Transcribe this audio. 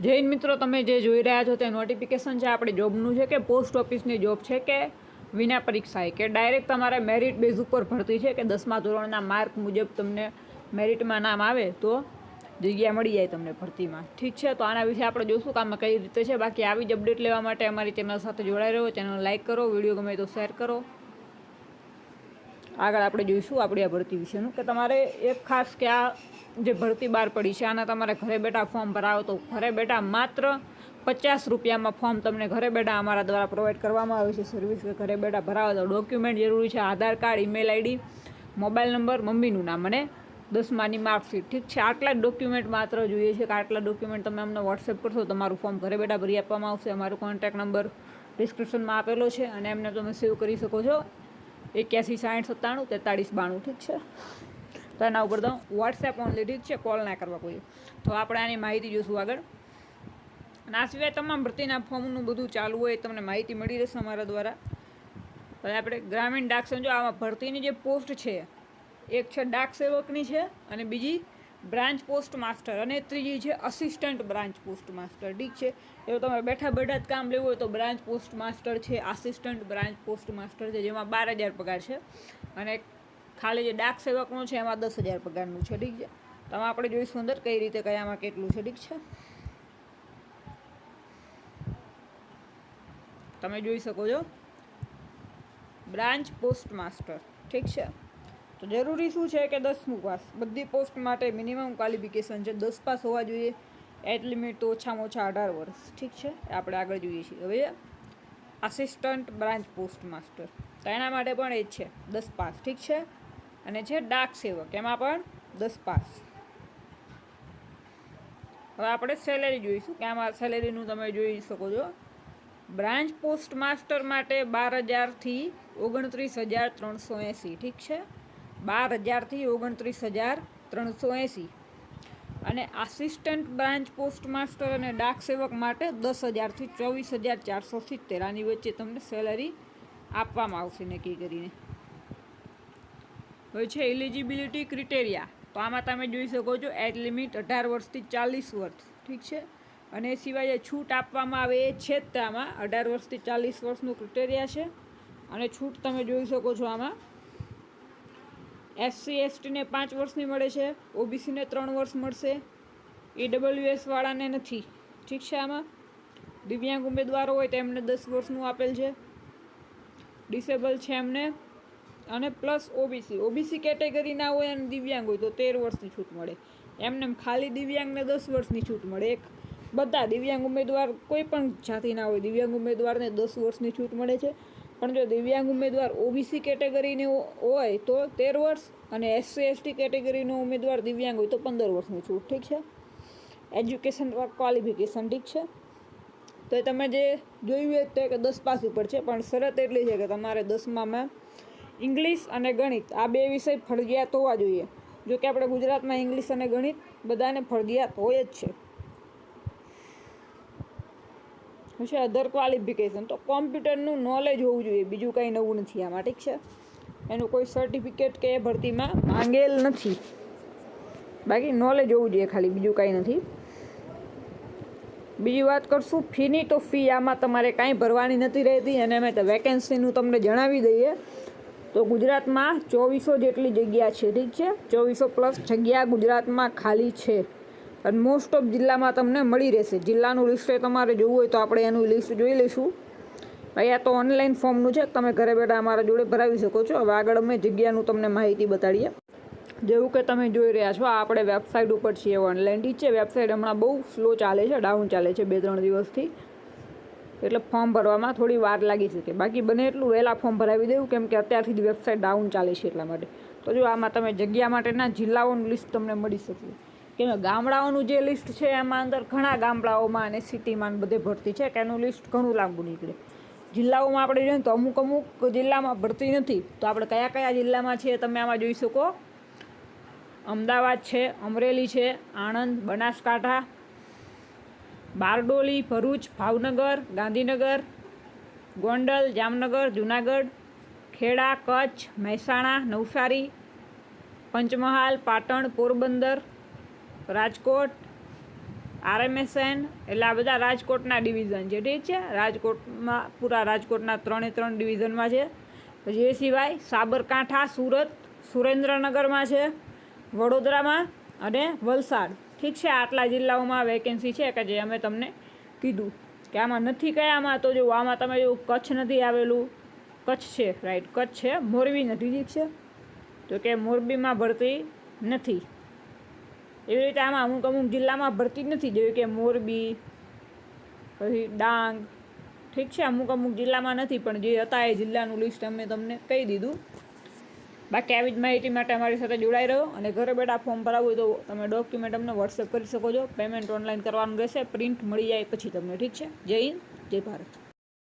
જૈન મિત્રો, તમે જે જોઈ રહ્યા છો તે નોટિફિકેશન છે આપણે જોબનું છે કે પોસ્ટ ઓફિસની જોબ છે કે વિના પરીક્ષાએ કે ડાયરેક્ટ તમારે મેરિટ બેઝ ઉપર ભરતી છે કે 10મા ધોરણના માર્ક મુજબ તમને મેરિટમાં નામ આવે તો જગ્યા મળી જાય તમને ભરતીમાં. ઠીક છે, તો આના વિશે આપણે જોઈશું કે આમાં કઈ રીતે છે. બાકી આવી જ અપડેટ લેવા માટે અમારી ચેનલ સાથે જોડાઈ રહ્યો. ચેનલ લાઇક કરો, વિડીયો ગમે તો શેર કરો. આગળ આપણે જોઈશું આપણી આ ભરતી વિશેનું કે તમારે એક ખાસ કે આ જે ભરતી બહાર પડી છે આના તમારે ઘરે બેઠા ફોર્મ ભરાવો તો ઘરે બેઠા માત્ર 50 રૂપિયામાં ફોર્મ તમને ઘરે બેઠા અમારા દ્વારા પ્રોવાઈડ કરવામાં આવે છે સર્વિસ કે ઘરે બેઠા ભરાવો તો ડોક્યુમેન્ટ જરૂરી છે Aadhaar card, email ID, mobile number, મમ્મીનું નામ અને 10માની માર્કશીટ. ઠીક છે, આટલા જ ડોક્યુમેન્ટ માત્ર જોઈએ છે કે આટલા ડોક્યુમેન્ટ તમે અમને વોટ્સએપ કરશો તમારું ફોર્મ ઘરે બેઠા ભરી આપવામાં આવશે. અમારો કોન્ટેક્ટ નંબર ડિસ્ક્રિપ્શનમાં આપેલો છે અને એમને તમે સેવ કરી શકો છો 81 60 97 43 92. ઠીક છે, તો એના ઉપર તો વોટ્સએપ ઓનલી. ઠીક છે, કોલ ના કરવા કોઈ. તો આપણે આની માહિતી જોઈશું આગળ. અને આ સિવાય તમામ ભરતીના ફોર્મનું બધું ચાલુ હોય તમને માહિતી મળી રહેશે અમારા દ્વારા. હવે આપણે ગ્રામીણ ડાક સમજો આમાં ભરતીની જે પોસ્ટ છે એક છે ડાક સેવકની છે અને બીજી બ્રાન્ચ પોસ્ટ માસ્ટર અને ત્રીજી છે અસિસ્ટન્ટ બ્રાન્ચ પોસ્ટ માસ્ટર. ઠીક છે, એવું તમે બેઠા બેઠા જ કામ લેવું હોય તો બ્રાન્ચ પોસ્ટ માસ્ટર છે, આસિસ્ટન્ટ બ્રાન્ચ પોસ્ટ માસ્ટર છે જેમાં 12,000 પગાર છે અને ખાલી જે ડાક સેવકનું છે એમાં 10,000 પગારનું છે. ઠીક છે, તમે આપણે જોઈશું અંદર કઈ રીતે કયામાં કેટલું છે. ઠીક છે, તમે જોઈ શકો છો બ્રાન્ચ પોસ્ટ માસ્ટર. ઠીક છે, તો જરૂરી શું છે કે 10મું પાસ. બધી પોસ્ટ માટે મિનિમમ ક્વોલિફિકેશન છે 10 પાસ હોવા જોઈએ. એજ લિમિટ તો ઓછામાં ઓછા 18 વર્ષ. ઠીક છે, આપણે આગળ જોઈએ છીએ. હવે આસિસ્ટન્ટ બ્રાન્ચ પોસ્ટ માસ્ટર તો એના માટે પણ એ જ છે 10 પાસ. ઠીક છે, અને છે ડાક સેવક એમાં પણ 10 પાસ. હવે આપણે સેલેરી જોઈશું કે આમાં સેલેરીનું તમે જોઈ શકો છો. બ્રાન્ચ પોસ્ટ માસ્ટર માટે 12,000થી 29,380. ઠીક છે, 12,000થી 29,380. અને આસિસ્ટન્ટ બ્રાન્ચ પોસ્ટ માસ્ટર અને ડાક સેવક માટે 10,000થી 24,470. આની વચ્ચે તમને સેલરી આપવામાં આવશે નક્કી કરીને. હવે છે એલિજિબિલિટી ક્રિટેરિયા, તો આમાં તમે જોઈ શકો છો એજ લિમિટ 18 વર્ષથી 40 વર્ષ. ઠીક છે, અને એ સિવાય છૂટ આપવામાં આવે એ છે જ આમાં 18 વર્ષથી 40 વર્ષનું ક્રિટેરિયા છે. અને છૂટ તમે જોઈ શકો છો આમાં SC STને 5 વર્ષની મળે છે, OBCને 3 વર્ષ મળશે, EWS વાળાને નથી. ઠીક છે, આમાં દિવ્યાંગ ઉમેદવારો હોય તો એમને 10 વર્ષનું આપેલ છે, ડિસેબલ છે એમને, અને પ્લસ OBC કેટેગરીના હોય અને દિવ્યાંગ હોય તો 13 વર્ષની છૂટ મળે. એમને ખાલી દિવ્યાંગને 10 વર્ષની છૂટ મળે. બધા દિવ્યાંગ ઉમેદવાર કોઈ પણ જાતિના હોય દિવ્યાંગ ઉમેદવારને 10 વર્ષની છૂટ મળે છે. પણ જો દિવ્યાંગ ઉમેદવાર OBC કેટેગરીનો હોય તો 13 વર્ષ અને SC ST કેટેગરીનો ઉમેદવાર દિવ્યાંગ હોય તો 15 વર્ષની છૂટ. ઠીક છે, એજ્યુકેશન ક્વોલિફિકેશન. ઠીક છે, તો એ તમે જે જોયું હોય તો કે 10 પાસ ઉપર છે, પણ શરત એટલી છે કે તમારે 10મામાં ઇંગ્લિશ અને ગણિત આ બે વિષય ફરજિયાત હોવા જોઈએ. જો કે આપણે ગુજરાતમાં ઇંગ્લિશ અને ગણિત બધાને ફરજિયાત હોય જ છે. છે અધર ક્વોલિફિકેશન તો કોમ્પ્યુટરનું નોલેજ હોવું જોઈએ, બીજું કંઈ નવું નથી આમાં. ઠીક છે, એનું કોઈ સર્ટિફિકેટ કે ભરતીમાં માંગેલ નથી, બાકી નોલેજ હોવું જોઈએ ખાલી, બીજું કાંઈ નથી. બીજી વાત કરશું ફીની, તો ફી આમાં તમારે કાંઈ ભરવાની નથી રહેતી. અને અમે તો વેકેન્સીનું તમને જણાવી દઈએ તો ગુજરાતમાં 2400 જેટલી જગ્યા છે. ઠીક છે, 2400+ જગ્યા ગુજરાતમાં ખાલી છે અને મોસ્ટ ઓફ જિલ્લામાં તમને મળી રહેશે. જિલ્લાનું લિસ્ટ તમારે જોવું હોય તો આપણે એનું લિસ્ટ જોઈ લઈશું. ભાઈ આ તો ઓનલાઈન ફોર્મનું છે, તમે ઘરે બેઠા અમારા જોડે ભરાવી શકો છો. હવે આગળ અમે જગ્યાનું તમને માહિતી બતાડીએ. જેવું કે તમે જોઈ રહ્યા છો આ આપણે વેબસાઇટ ઉપર છીએ ઓનલાઈન. ઠીક છે, વેબસાઇટ હમણાં બહુ સ્લો ચાલે છે, ડાઉન ચાલે છે 2-3 દિવસથી, એટલે ફોર્મ ભરવામાં થોડી વાર લાગી શકે. બાકી બને એટલું વહેલા ફોર્મ ભરાવી દેવું, કેમ કે અત્યારથી જ વેબસાઇટ ડાઉન ચાલે છે એટલા માટે. તો જો આમાં તમે જગ્યા માટેના જિલ્લાઓનું લિસ્ટ તમને મળી શકે. કેમ ગામડાઓનું જે લિસ્ટ છે એમાં અંદર ઘણા ગામડાઓમાં અને સિટીમાં બધે ભરતી છે કે એનું લિસ્ટ ઘણું લાંબુ નીકળે. જિલ્લાઓમાં આપણે જોઈએ તો અમુક જિલ્લામાં ભરતી નથી. તો આપણે કયા કયા જિલ્લામાં છે તમે આમાં જોઈ શકો. અમદાવાદ છે, અમરેલી છે, આણંદ, બનાસકાંઠા, બારડોલી, ભરૂચ, ભાવનગર, ગાંધીનગર, ગોંડલ, જામનગર, જુનાગઢ, ખેડા, કચ્છ, મહેસાણા, નવસારી, પંચમહાલ, પાટણ, પોરબંદર, રાજકોટ, RMSN એટલે આ બધા રાજકોટના ડિવિઝન છે, ઠીક છે. રાજકોટમાં પૂરા રાજકોટના 3 ડિવિઝનમાં છે. પછી એ સિવાય સાબરકાંઠા, સુરત, સુરેન્દ્રનગરમાં છે, વડોદરામાં અને વલસાડ, ઠીક છે. આટલા જિલ્લાઓમાં વેકેન્સી છે કે જે અમે તમને કીધું કે આમાં નથી કયામાં. તો જો આમાં તમે જો કચ્છ નથી આવેલું, કચ્છ છે, રાઈટ, કચ્છ છે, મોરબી નથી, ઠીક છે. તો કે મોરબીમાં ભરતી નથી. એવી રીતે આમાં અમુક જિલ્લામાં ભરતી નથી, જેવી કે મોરબી, પછી ડાંગ, ઠીક છે. અમુક જિલ્લામાં નથી, પણ જે હતા એ જિલ્લાનું લિસ્ટ અમે તમને કહી દીધું. બાકી આવી જ માહિતી માટે અમારી સાથે જોડાઈ રહ્યો. અને ઘરે બેઠા ફોર્મ ભરાવવું હોય તો તમે ડોક્યુમેન્ટ અમને વોટ્સએપ કરી શકો છો. પેમેન્ટ ઓનલાઈન કરવાનું રહેશે, પ્રિન્ટ મળી જાય પછી તમને, ઠીક છે. જય હિન્દ, જય ભારત.